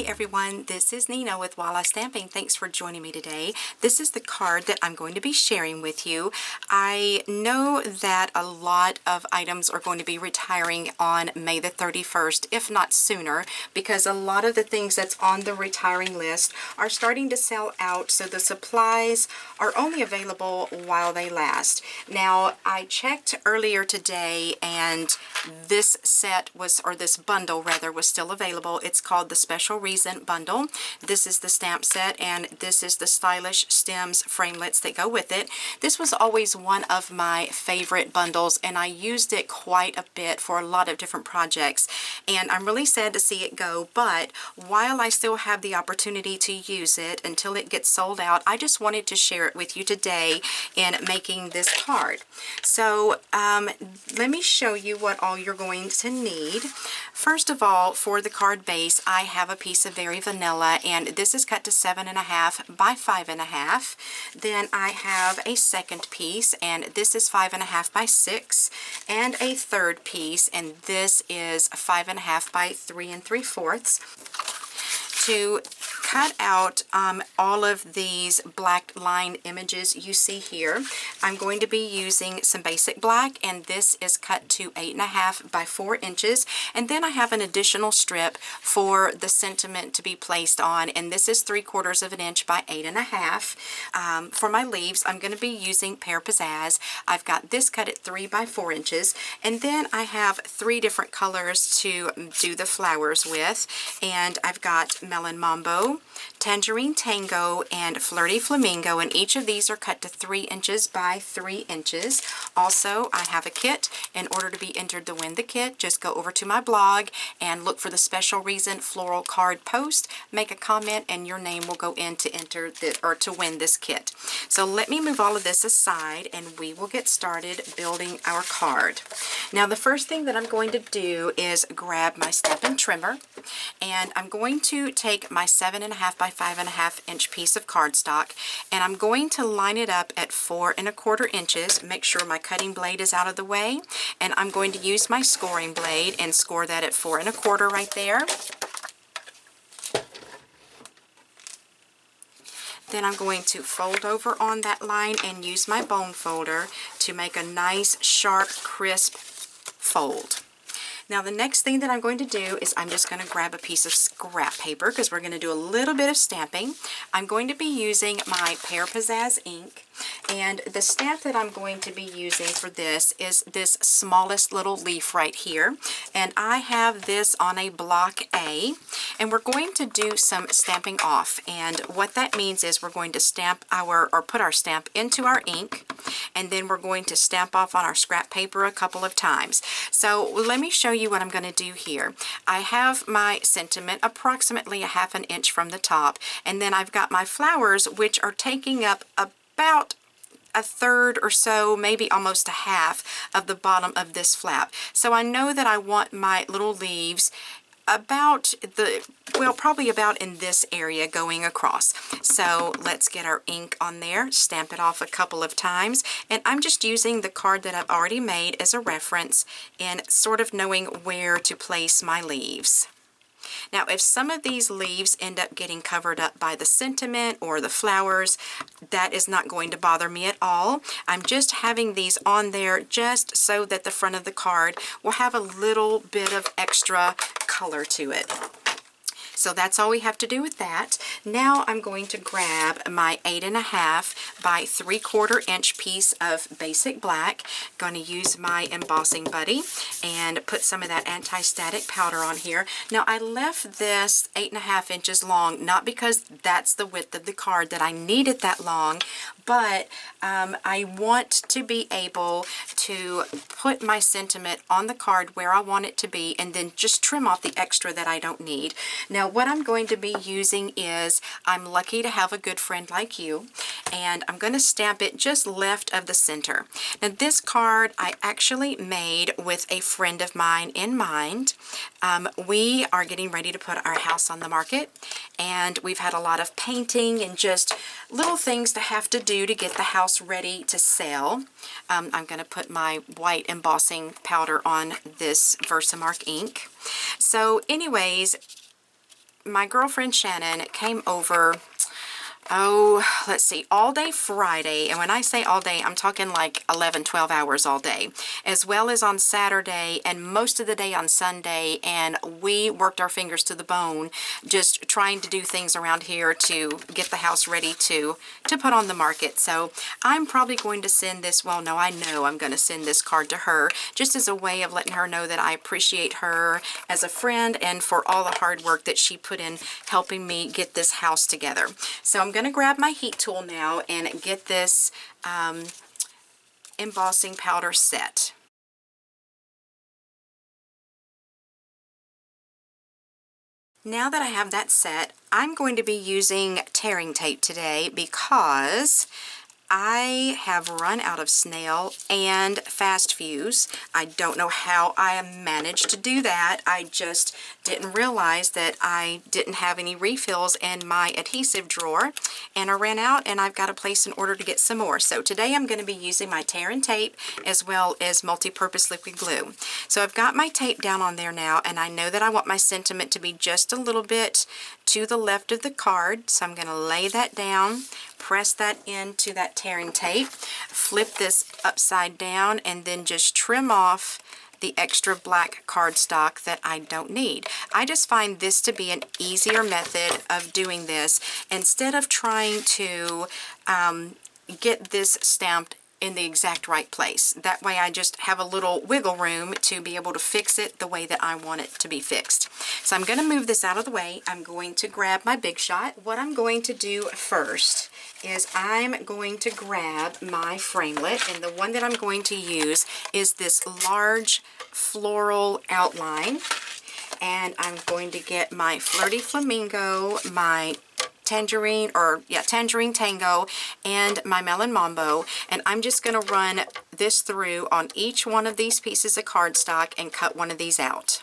Hey everyone, this is Nina with Walla Stamping. Thanks for joining me today. This is the card that I'm going to be sharing with you. I know that a lot of items are going to be retiring on May the 31st, if not sooner, because a lot of the things that's on the retiring list are starting to sell out, so the supplies are only available while they last. Now, I checked earlier today and this set was, or this bundle rather, was still available. It's called the Special Reason Bundle. This is the stamp set and this is the stylish stems framelits that go with it. This was always one of my favorite bundles and I used it quite a bit for a lot of different projects, and I'm really sad to see it go, but while I still have the opportunity to use it until it gets sold out, I just wanted to share it with you today in making this card. So let me show you what all you're going to need. First of all, for the card base, I have a piece of Very Vanilla, and this is cut to 7.5 by 5.5. Then I have a second piece, and this is 5.5 by 6, and a third piece, and this is 5.5 by 3 3/4. To cut out all of these black line images you see here, I'm going to be using some basic black, and this is cut to 8.5 by 4 inches. And then I have an additional strip for the sentiment to be placed on, and this is 3/4 of an inch by 8.5. For my leaves, I'm going to be using Pear Pizzazz. I've got this cut at 3 by 4 inches, and then I have 3 different colors to do the flowers with, and I've got Melon Mambo, Tangerine Tango, and Flirty Flamingo, and each of these are cut to 3 inches by 3 inches. Also, I have a kit. In order to be entered to win the kit, just go over to my blog and look for the Special Reason Floral Card post, make a comment, and your name will go in to enter or to win this kit. So let me move all of this aside and we will get started building our card. Now, the first thing that I'm going to do is grab my Stampin Trimmer, and I'm going to take my 7.5 by 5.5 inch piece of cardstock, and I'm going to line it up at 4 1/4 inches. Make sure my cutting blade is out of the way, and I'm going to use my scoring blade and score that at 4 1/4 right there. Then I'm going to fold over on that line and use my bone folder to make a nice, sharp, crisp fold. Now, the next thing that I'm going to do is I'm just going to grab a piece of scrap paper because we're going to do a little bit of stamping. I'm going to be using my Pear Pizzazz ink, and the stamp that I'm going to be using for this is this smallest little leaf right here, and I have this on a block A, and we're going to do some stamping off, and what that means is we're going to stamp or put our stamp into our ink, and then we're going to stamp off on our scrap paper a couple of times. So let me show you what I'm going to do here. I have my sentiment approximately 1/2 inch from the top, and then I've got my flowers, which are taking up about 1/3 or so, maybe almost 1/2 of the bottom of this flap. So I know that I want my little leaves about probably about in this area going across. So let's get our ink on there, stamp it off a couple of times, and I'm just using the card that I've already made as a reference in sort of knowing where to place my leaves. Now, if some of these leaves end up getting covered up by the sentiment or the flowers, that is not going to bother me at all. I'm just having these on there just so that the front of the card will have a little bit of extra color to it. So that's all we have to do with that. Now I'm going to grab my 8.5 by 3/4 inch piece of basic black. Going to use my Embossing Buddy and put some of that anti-static powder on here. Now, I left this 8.5 inches long, not because that's the width of the card that I need it that long, but I want to be able to put my sentiment on the card where I want it to be, and then just trim off the extra that I don't need. Now, what I'm going to be using is, I'm lucky to have a good friend like you, and I'm going to stamp it just left of the center. Now, this card I actually made with a friend of mine in mind. We are getting ready to put our house on the market, and we've had a lot of painting and just little things to have to do to get the house ready to sell. I'm going to put my white embossing powder on this Versamark ink. So anyways, my girlfriend Shannon came over, oh, let's see, all day Friday. And when I say all day, I'm talking like 11, 12 hours all day, as well as on Saturday and most of the day on Sunday. And we worked our fingers to the bone just trying to do things around here to get the house ready to put on the market. So I'm probably going to send this, well, no, I know I'm going to send this card to her just as a way of letting her know that I appreciate her as a friend and for all the hard work that she put in helping me get this house together. So I'm going to grab my heat tool now and get this embossing powder set. Now that I have that set, I'm going to be using tearing tape today because I have run out of snail and fast fuse. I don't know how I managed to do that. I just didn't realize that I didn't have any refills in my adhesive drawer, and I ran out, and I've got to place an order to get some more. So today I'm going to be using my tearing tape as well as multi-purpose liquid glue. So I've got my tape down on there now, and I know that I want my sentiment to be just a little bit to the left of the card. So I'm going to lay that down, press that into that tearing tape, flip this upside down, and then just trim off the extra black cardstock that I don't need. I just find this to be an easier method of doing this instead of trying to get this stamped in the exact right place. That way I just have a little wiggle room to be able to fix it the way that I want it to be fixed. So I'm going to move this out of the way. I'm going to grab my Big Shot. What I'm going to do first is I'm going to grab my framelit, and the one that I'm going to use is this large floral outline, and I'm going to get my Flirty Flamingo, my Tangerine Tango, and my Melon Mambo, and I'm just going to run this through on each one of these pieces of cardstock and cut one of these out.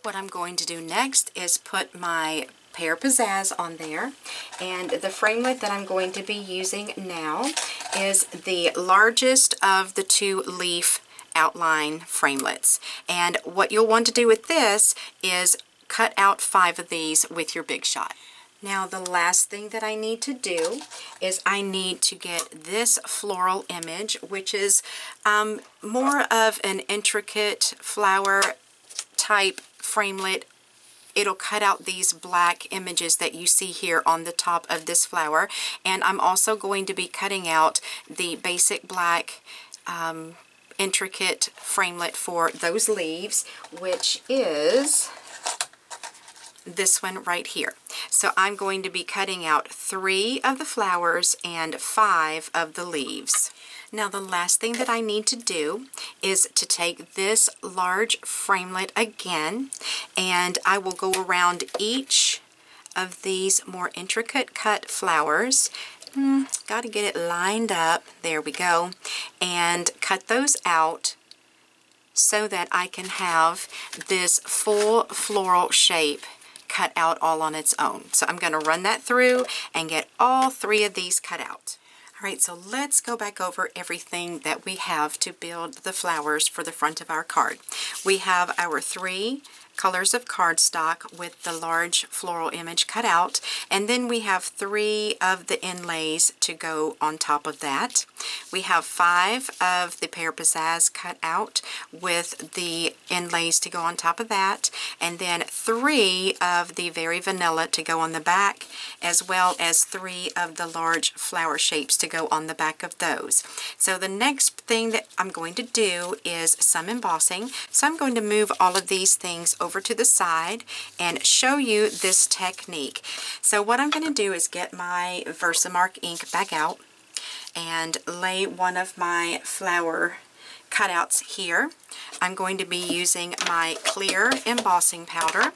What I'm going to do next is put my Pear Pizzazz on there, and the framelit that I'm going to be using now is the largest of the two leaf outline framelits, and what you'll want to do with this is cut out 5 of these with your Big Shot. Now the last thing that I need to do is I need to get this floral image, which is more of an intricate flower type framelit. It'll cut out these black images that you see here on the top of this flower, and I'm also going to be cutting out the basic black intricate framelit for those leaves, which is this one right here. So I'm going to be cutting out 3 of the flowers and 5 of the leaves. Now the last thing that I need to do is to take this large framelit again, and I will go around each of these more intricate cut flowers. Got to get it lined up. There we go. And cut those out so that I can have this full floral shape cut out all on its own. So I'm going to run that through and get all 3 of these cut out. Alright, so let's go back over everything that we have to build the flowers for the front of our card. We have our 3 colors of cardstock with the large floral image cut out, and then we have 3 of the inlays to go on top of that. We have 5 of the Pear Pizzazz cut out with the inlays to go on top of that, and then 3 of the Very Vanilla to go on the back, as well as 3 of the large flower shapes to go on the back of those. So the next thing that I'm going to do is some embossing. So I'm going to move all of these things over to the side and show you this technique. So what I'm going to do is get my Versamark ink back out and lay one of my flower cutouts here. I'm going to be using my clear embossing powder,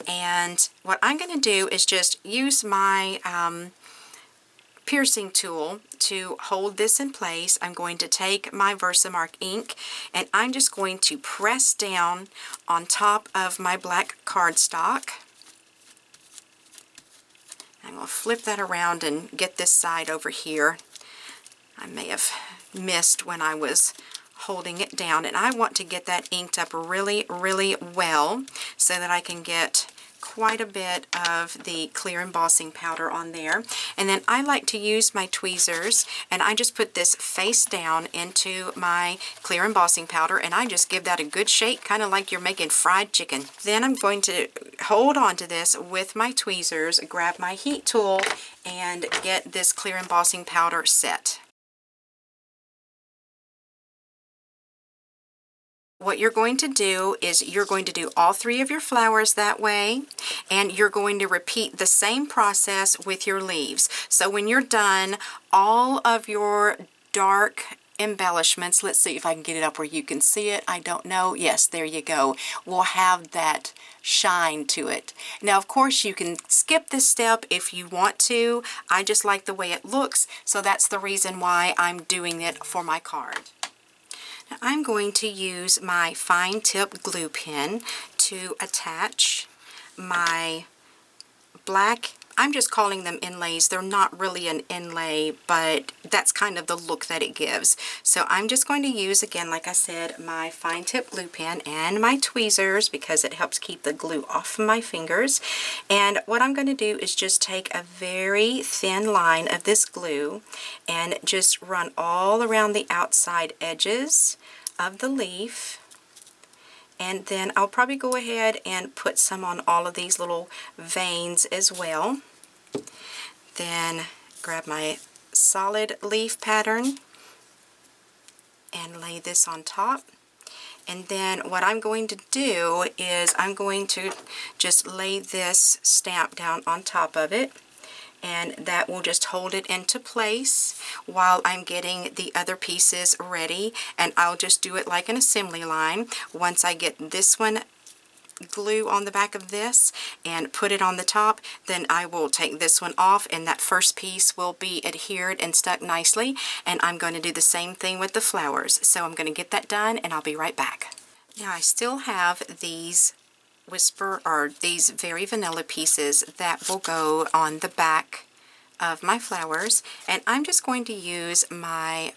and what I'm going to do is just use my piercing tool to hold this in place. I'm going to take my Versamark ink and I'm just going to press down on top of my black cardstock. I'm going to flip that around and get this side over here. I may have missed when I was holding it down, and I want to get that inked up really, really well so that I can get quite a bit of the clear embossing powder on there. And then I like to use my tweezers, and I just put this face down into my clear embossing powder, and I just give that a good shake, kind of like you're making fried chicken. Then I'm going to hold on to this with my tweezers, grab my heat tool, and get this clear embossing powder set. What you're going to do is you're going to do all 3 of your flowers that way, and you're going to repeat the same process with your leaves. So when you're done, all of your dark embellishments, let's see if I can get it up where you can see it. I don't know. Yes, there you go. Will have that shine to it. Now, of course, you can skip this step if you want to. I just like the way it looks, so that's the reason why I'm doing it for my card. I'm going to use my fine tip glue pen to attach my black, I'm just calling them inlays. They're not really an inlay, but that's kind of the look that it gives. So I'm just going to use, again, like I said, my fine tip glue pen and my tweezers because it helps keep the glue off of my fingers. And what I'm going to do is just take a very thin line of this glue and just run all around the outside edges of the leaf. And then I'll probably go ahead and put some on all of these little veins as well. Then grab my solid leaf pattern and lay this on top. And then what I'm going to do is I'm going to just lay this stamp down on top of it, and that will just hold it into place while I'm getting the other pieces ready. And I'll just do it like an assembly line. Once I get this one glue on the back of this and put it on the top, then I will take this one off, and that first piece will be adhered and stuck nicely. And I'm going to do the same thing with the flowers. So I'm going to get that done, and I'll be right back. Now I still have these these very vanilla pieces that will go on the back of my flowers, and I'm just going to use my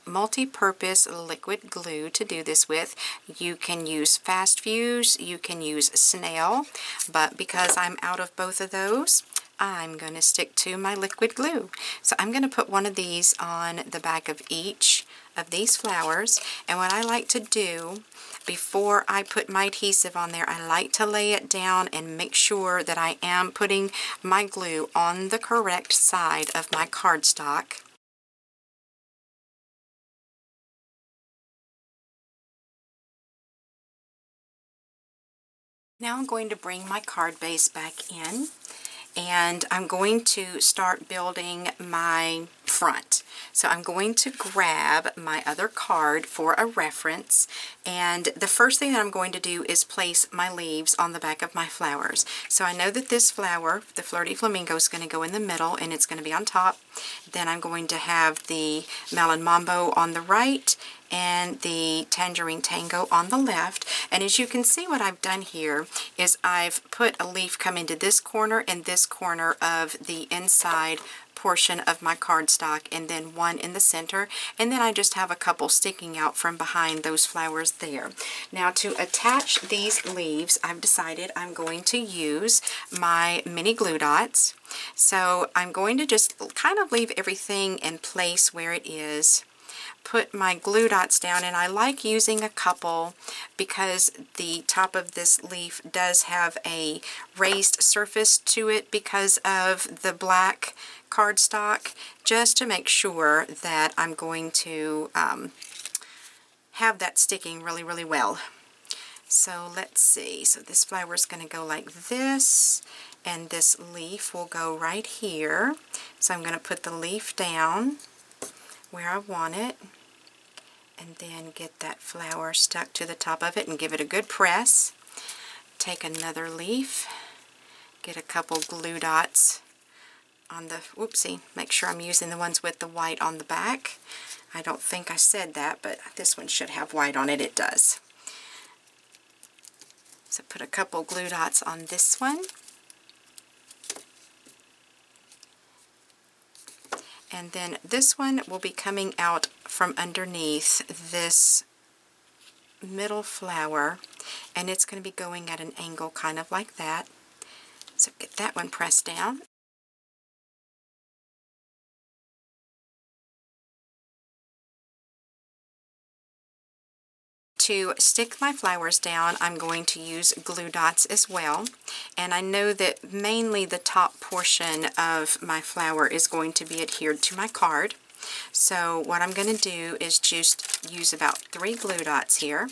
multi-purpose liquid glue to do this with. You can use Fast Fuse, you can use Snail, but because I'm out of both of those, I'm going to stick to my liquid glue. So I'm going to put one of these on the back of each of these flowers, and what I like to do before I put my adhesive on there, I like to lay it down and make sure that I am putting my glue on the correct side of my cardstock. Now I'm going to bring my card base back in, and I'm going to start building my front. So I'm going to grab my other card for a reference, and the first thing that I'm going to do is place my leaves on the back of my flowers. So I know that this flower, the Flirty Flamingo, is going to go in the middle and it's going to be on top. Then I'm going to have the Melon Mambo on the right and the Tangerine Tango on the left. And as you can see, what I've done here is I've put a leaf come into this corner and this corner of the inside portion of my cardstock, and then one in the center, and then I just have a couple sticking out from behind those flowers there. Now to attach these leaves, I've decided I'm going to use my mini glue dots. So I'm going to just kind of leave everything in place where it is, put my glue dots down, and I like using a couple because the top of this leaf does have a raised surface to it because of the black cardstock, just to make sure that I'm going to have that sticking really, really well. So let's see, so this flower is going to go like this, and this leaf will go right here. So I'm going to put the leaf down where I want it, and then get that flower stuck to the top of it and give it a good press. Take another leaf, get a couple glue dots on the, whoopsie, make sure I'm using the ones with the white on the back. I don't think I said that, but this one should have white on it. It does. So put a couple glue dots on this one. And then this one will be coming out from underneath this middle flower, and it's going to be going at an angle kind of like that. So get that one pressed down. To stick my flowers down, I'm going to use glue dots as well. And I know that mainly the top portion of my flower is going to be adhered to my card. So what I'm going to do is just use about 3 glue dots here.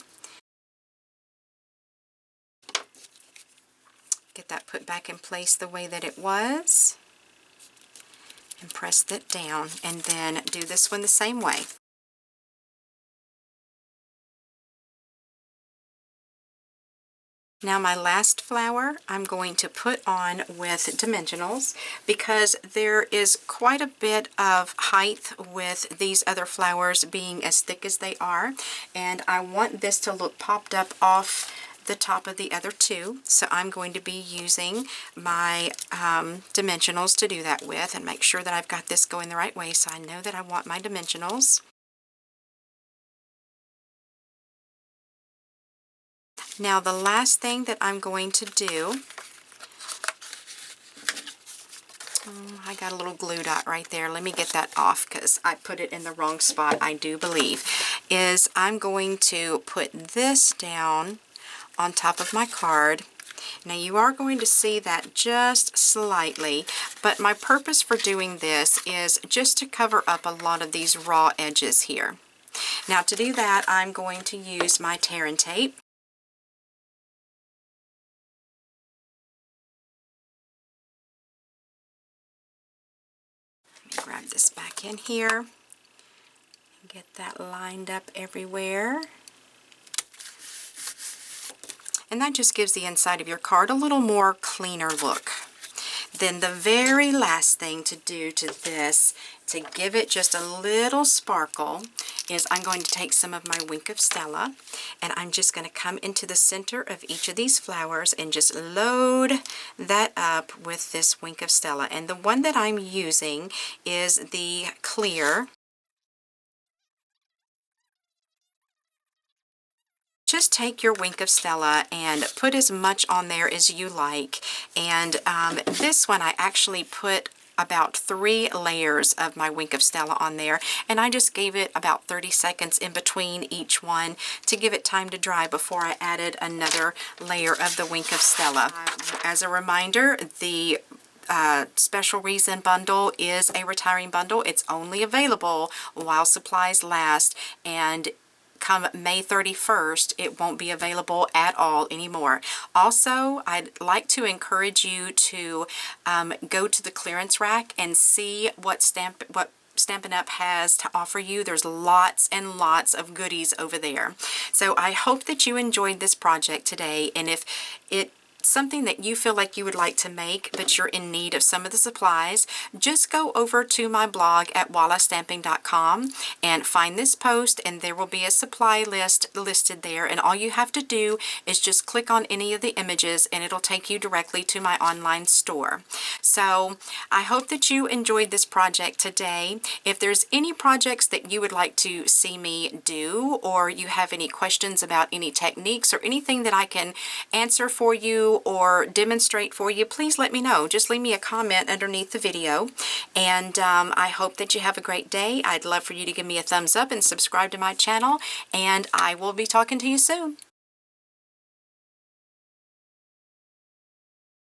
Get that put back in place the way that it was. And press that down. And then do this one the same way. Now my last flower I'm going to put on with dimensionals because there is quite a bit of height with these other flowers being as thick as they are, and I want this to look popped up off the top of the other two. So I'm going to be using my dimensionals to do that with, and make sure that I've got this going the right way so I know that I want my dimensionals. Now the last thing that I'm going to do, I got a little glue dot right there. Let me get that off because I put it in the wrong spot, I do believe, is I'm going to put this down on top of my card. Now you are going to see that just slightly, but my purpose for doing this is just to cover up a lot of these raw edges here. Now to do that, I'm going to use my tear and tape. Grab this back in here, get that lined up everywhere, and that just gives the inside of your card a little more cleaner look. Then the very last thing to do to this, to give it just a little sparkle, is I'm going to take some of my Wink of Stella, and I'm just going to come into the center of each of these flowers and just load that up with this Wink of Stella. And the one that I'm using is the clear. Just take your Wink of Stella and put as much on there as you like. And this one I actually put about 3 layers of my Wink of Stella on there, and I just gave it about 30 seconds in between each one to give it time to dry before I added another layer of the Wink of Stella. As a reminder, the Special Reason bundle is a retiring bundle. It's only available while supplies last, and come May 31st, it won't be available at all anymore. Also, I'd like to encourage you to go to the clearance rack and see what Stampin' Up! Has to offer you. There's lots and lots of goodies over there. So I hope that you enjoyed this project today, and if it's something that you feel like you would like to make but you're in need of some of the supplies, just go over to my blog at wallastamping.com and find this post, and there will be a supply list listed there, and all you have to do is just click on any of the images and it'll take you directly to my online store. So I hope that you enjoyed this project today. If there's any projects that you would like to see me do, or you have any questions about any techniques or anything that I can answer for you or demonstrate for you, please let me know. Just leave me a comment underneath the video, and I hope that you have a great day. I'd love for you to give me a thumbs up and subscribe to my channel, and I will be talking to you soon.